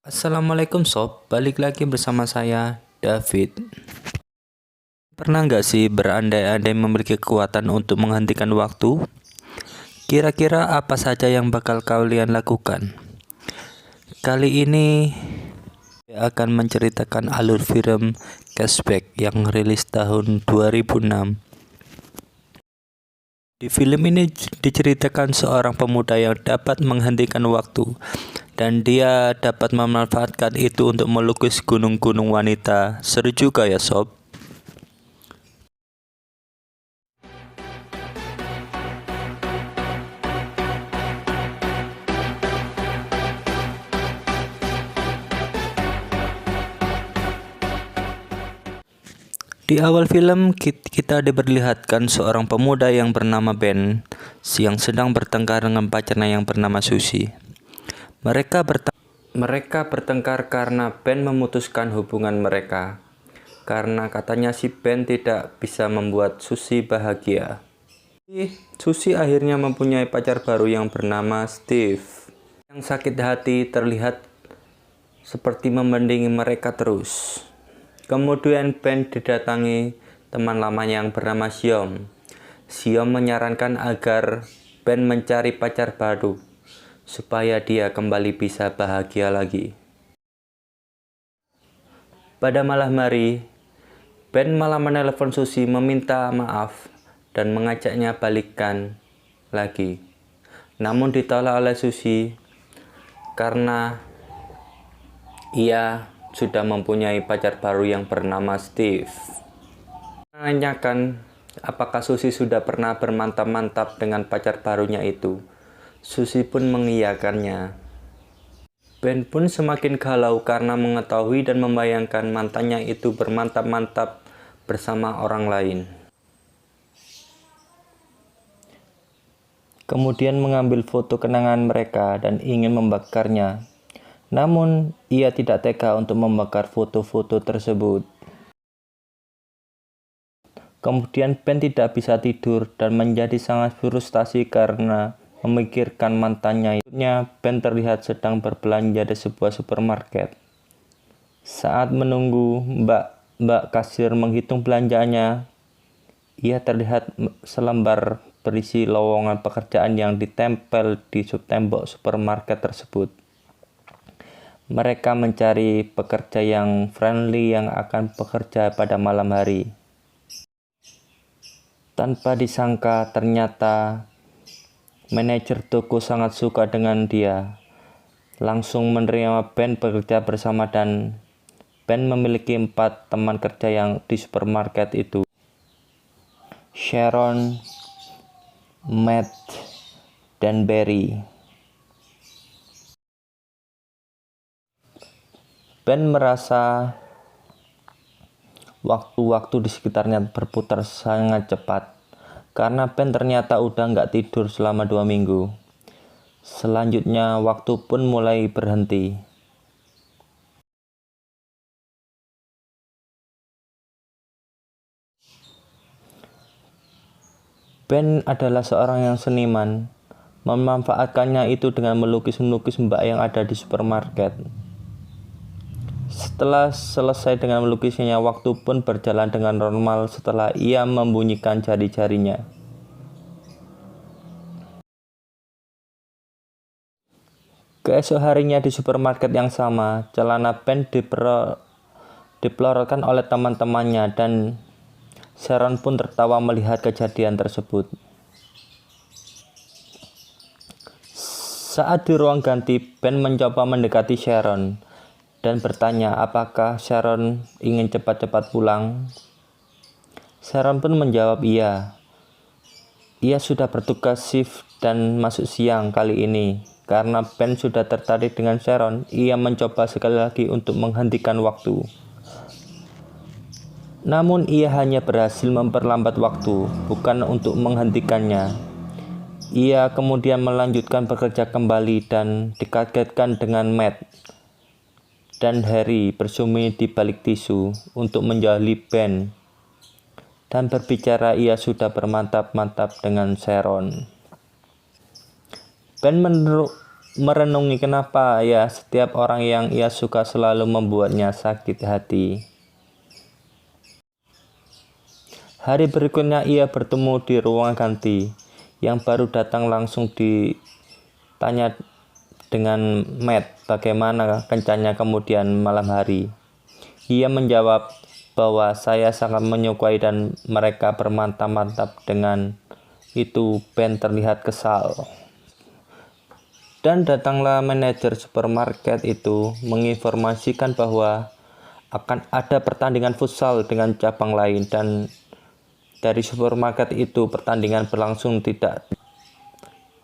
Assalamualaikum sob, balik lagi bersama saya, David. Pernah nggak sih berandai-andai memiliki kekuatan untuk menghentikan waktu? Kira-kira apa saja yang bakal kalian lakukan? Kali ini saya akan menceritakan alur film Cashback yang rilis tahun 2006. Di film ini diceritakan seorang pemuda yang dapat menghentikan waktu dan dia dapat memanfaatkan itu untuk melukis gunung-gunung wanita. Seru juga ya sob. Di awal film kita diperlihatkan seorang pemuda yang bernama Ben yang sedang bertengkar dengan pacarnya yang bernama Susie. Mereka bertengkar karena Ben memutuskan hubungan mereka karena katanya si Ben tidak bisa membuat Susie bahagia. Susie akhirnya mempunyai pacar baru yang bernama Steve. Yang sakit hati terlihat seperti membandingi mereka terus. Kemudian Ben didatangi teman lamanya yang bernama Xiom. Xiom menyarankan agar Ben mencari pacar baru supaya dia kembali bisa bahagia lagi. Pada malam hari, Ben malah menelepon Susie meminta maaf dan mengajaknya balikan lagi. Namun ditolak oleh Susie karena ia sudah mempunyai pacar baru yang bernama Steve. Menanyakan apakah Susie sudah pernah bermantap-mantap dengan pacar barunya itu. Susie pun mengiyakannya. Ben pun semakin galau karena mengetahui dan membayangkan mantannya itu bermantap-mantap bersama orang lain. Kemudian mengambil foto kenangan mereka dan ingin membakarnya. Namun, ia tidak tega untuk membakar foto-foto tersebut. Kemudian Ben tidak bisa tidur dan menjadi sangat frustasi karena memikirkan mantannya. Ben terlihat sedang berbelanja di sebuah supermarket. Saat menunggu mbak kasir menghitung belanjaannya, ia terlihat selembar berisi lowongan pekerjaan yang ditempel di tembok supermarket tersebut. Mereka mencari pekerja yang friendly yang akan bekerja pada malam hari. Tanpa disangka, ternyata manajer toko sangat suka dengan dia. Langsung menerima Ben bekerja bersama dan Ben memiliki 4 teman kerja yang di supermarket itu. Sharon, Matt, dan Barry. Ben merasa waktu-waktu di sekitarnya berputar sangat cepat karena Ben ternyata udah nggak tidur selama 2 minggu. Selanjutnya waktu pun mulai berhenti. Ben adalah seorang yang seniman, memanfaatkannya itu dengan melukis-melukis mbak yang ada di supermarket. Setelah selesai dengan melukisnya, waktu pun berjalan dengan normal setelah ia membunyikan jari-jarinya. Keesok harinya di supermarket yang sama, celana Ben dipelorotkan oleh teman-temannya dan Sharon pun tertawa melihat kejadian tersebut. Saat di ruang ganti, Ben mencoba mendekati Sharon dan bertanya apakah Sharon ingin cepat-cepat pulang. Sharon pun menjawab iya. Ia sudah bertugas shift dan masuk siang kali ini. Karena Ben sudah tertarik dengan Sharon, ia mencoba sekali lagi untuk menghentikan waktu. Namun ia hanya berhasil memperlambat waktu, bukan untuk menghentikannya. Ia kemudian melanjutkan bekerja kembali dan dikagetkan dengan Matt dan Harry bersembunyi di balik tisu untuk menjauhi Ben dan berbicara ia sudah bermantap-mantap dengan Sharon. Ben merenungi kenapa ya setiap orang yang ia suka selalu membuatnya sakit hati. Hari berikutnya ia bertemu di ruang ganti. Yang baru datang langsung ditanya dengan Matt bagaimana kencannya kemudian malam hari. Ia menjawab bahwa saya sangat menyukai dan mereka bermantap-mantap. Dengan itu Ben terlihat kesal. Dan datanglah manajer supermarket itu menginformasikan bahwa akan ada pertandingan futsal dengan cabang lain, dan dari supermarket itu pertandingan berlangsung tidak.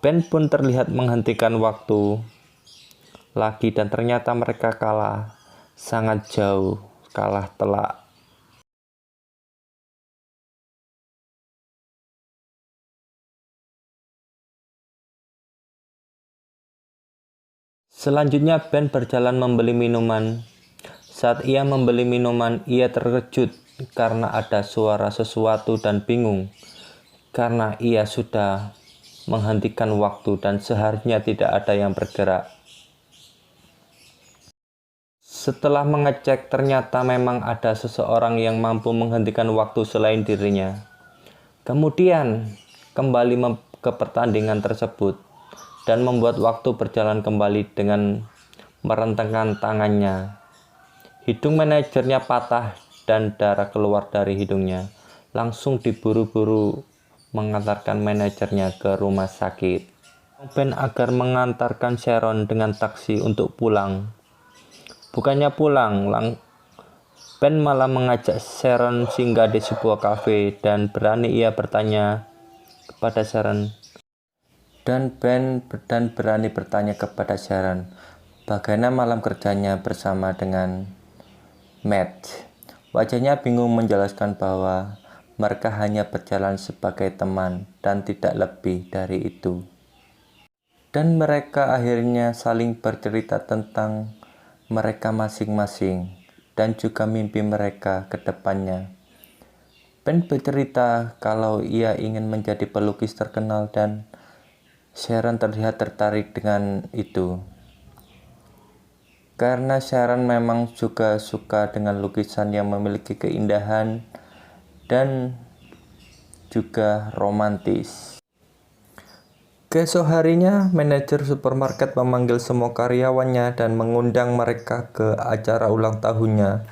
Ben pun terlihat menghentikan waktu lagi dan ternyata mereka kalah sangat jauh, kalah telak. Selanjutnya Ben berjalan membeli minuman. Saat ia membeli minuman, ia terkejut karena ada suara sesuatu dan bingung karena ia sudah menghentikan waktu dan seharusnya tidak ada yang bergerak. Setelah mengecek, ternyata memang ada seseorang yang mampu menghentikan waktu selain dirinya. Kemudian kembali ke pertandingan tersebut dan membuat waktu berjalan kembali dengan merentangkan tangannya. Hidung manajernya patah dan darah keluar dari hidungnya. Langsung diburu-buru mengantarkan manajernya ke rumah sakit. Ben agar mengantarkan Sharon dengan taksi untuk pulang. Bukannya pulang, Ben malah mengajak Sharon singgah di sebuah kafe dan berani ia bertanya kepada Sharon. Dan berani bertanya kepada Sharon, bagaimana malam kerjanya bersama dengan Matt. Wajahnya bingung menjelaskan bahwa mereka hanya berjalan sebagai teman dan tidak lebih dari itu. Dan mereka akhirnya saling bercerita tentang mereka masing-masing dan juga mimpi mereka ke depannya. Ben bercerita kalau ia ingin menjadi pelukis terkenal dan Sharon terlihat tertarik dengan itu. Karena Sharon memang juga suka dengan lukisan yang memiliki keindahan dan juga romantis. Keesok harinya, manajer supermarket memanggil semua karyawannya dan mengundang mereka ke acara ulang tahunnya.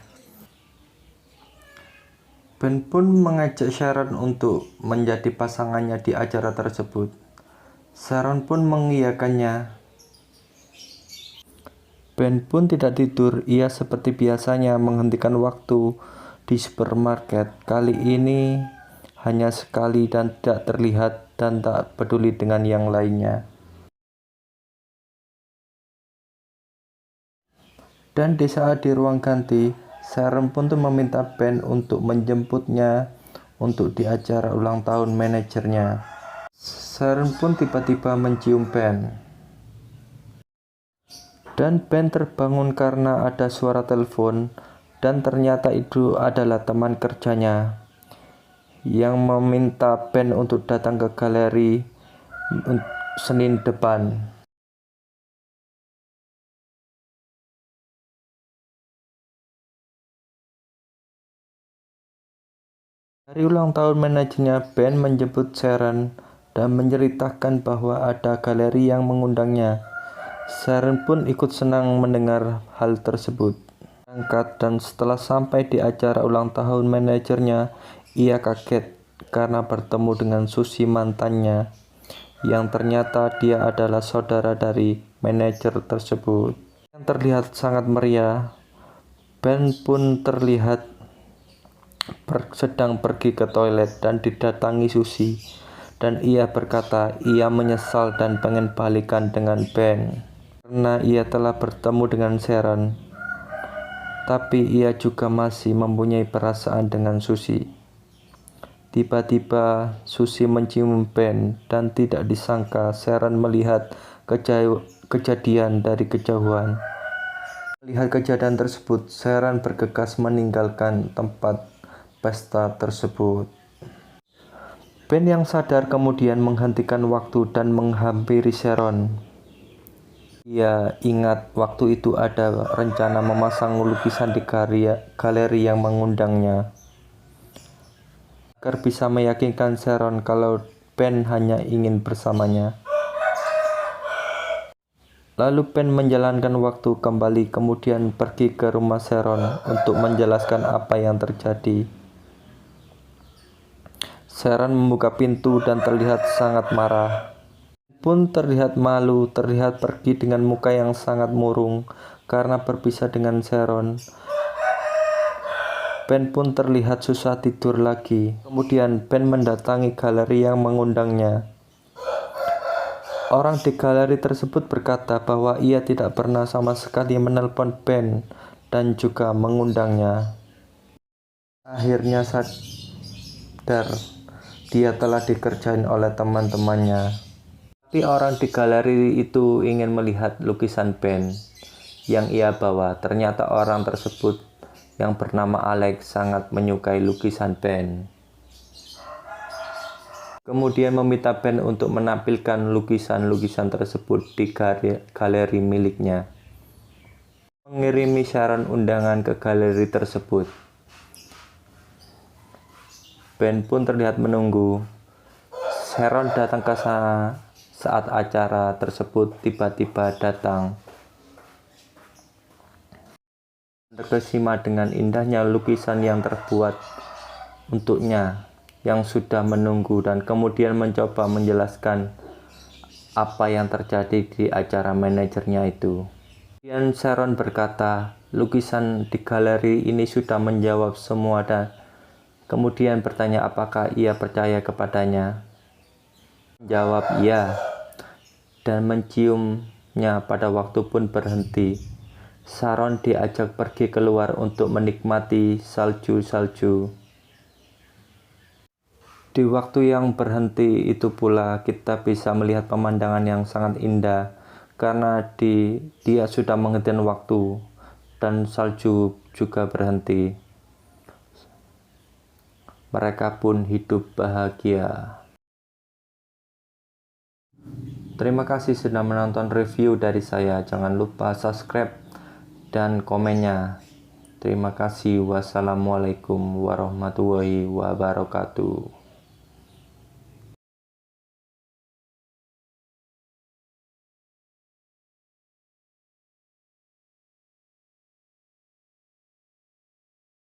Ben pun mengajak Sharon untuk menjadi pasangannya di acara tersebut. Sharon pun mengiyakannya. Ben pun tidak tidur, ia seperti biasanya menghentikan waktu di supermarket. Kali ini hanya sekali dan tidak terlihat dan tak peduli dengan yang lainnya. Dan di saat di ruang ganti, Sharon pun meminta Ben untuk menjemputnya untuk di acara ulang tahun manajernya. Sharon pun tiba-tiba mencium Ben. Dan Ben terbangun karena ada suara telepon dan ternyata itu adalah teman kerjanya yang meminta Ben untuk datang ke galeri Senin depan. Hari ulang tahun manajernya, Ben menjemput Sharon dan menceritakan bahwa ada galeri yang mengundangnya. Sharon pun ikut senang mendengar hal tersebut. Berangkat dan setelah sampai di acara ulang tahun manajernya, ia kaget karena bertemu dengan Susie mantannya, yang ternyata dia adalah saudara dari manajer tersebut. Yang terlihat sangat meriah. Ben pun terlihat sedang pergi ke toilet dan didatangi Susie, dan ia berkata ia menyesal dan pengen balikan dengan Ben karena ia telah bertemu dengan Sharon, tapi ia juga masih mempunyai perasaan dengan Susie. Tiba-tiba Susie mencium Ben dan tidak disangka Sharon melihat kejadian dari kejauhan. Melihat kejadian tersebut, Sharon bergegas meninggalkan tempat pesta tersebut. Ben yang sadar kemudian menghentikan waktu dan menghampiri Sharon. Ia ingat waktu itu ada rencana memasang lukisan di galeri yang mengundangnya, agar bisa meyakinkan Sharon kalau Ben hanya ingin bersamanya. Lalu Ben menjalankan waktu kembali, kemudian pergi ke rumah Sharon untuk menjelaskan apa yang terjadi. Sharon membuka pintu dan terlihat sangat marah. Pun terlihat malu, terlihat pergi dengan muka yang sangat murung karena berpisah dengan Sharon. Ben pun terlihat susah tidur lagi. Kemudian Ben mendatangi galeri yang mengundangnya. Orang di galeri tersebut berkata bahwa ia tidak pernah sama sekali menelpon Ben dan juga mengundangnya. Akhirnya sadar dia telah dikerjain oleh teman-temannya. Tapi orang di galeri itu ingin melihat lukisan Ben yang ia bawa. Ternyata orang tersebut yang bernama Alex sangat menyukai lukisan Ben. Kemudian meminta Ben untuk menampilkan lukisan-lukisan tersebut di galeri miliknya. Mengirimi Sharon undangan ke galeri tersebut. Ben pun terlihat menunggu. Sharon datang ke sana saat acara tersebut tiba-tiba datang. Terkesima dengan indahnya lukisan yang terbuat untuknya yang sudah menunggu, dan kemudian mencoba menjelaskan apa yang terjadi di acara manajernya itu. Kemudian Sharon berkata, lukisan di galeri ini sudah menjawab semua, dan kemudian bertanya apakah ia percaya kepadanya. Menjawab iya, dan menciumnya pada waktu pun berhenti. Sharon diajak pergi keluar untuk menikmati salju-salju. Di waktu yang berhenti itu pula kita bisa melihat pemandangan yang sangat indah, karena dia sudah menghentikan waktu dan salju juga berhenti. Mereka pun hidup bahagia. Terima kasih sudah menonton review dari saya. Jangan lupa subscribe dan komennya. Terima kasih. Wassalamualaikum warahmatullahi wabarakatuh.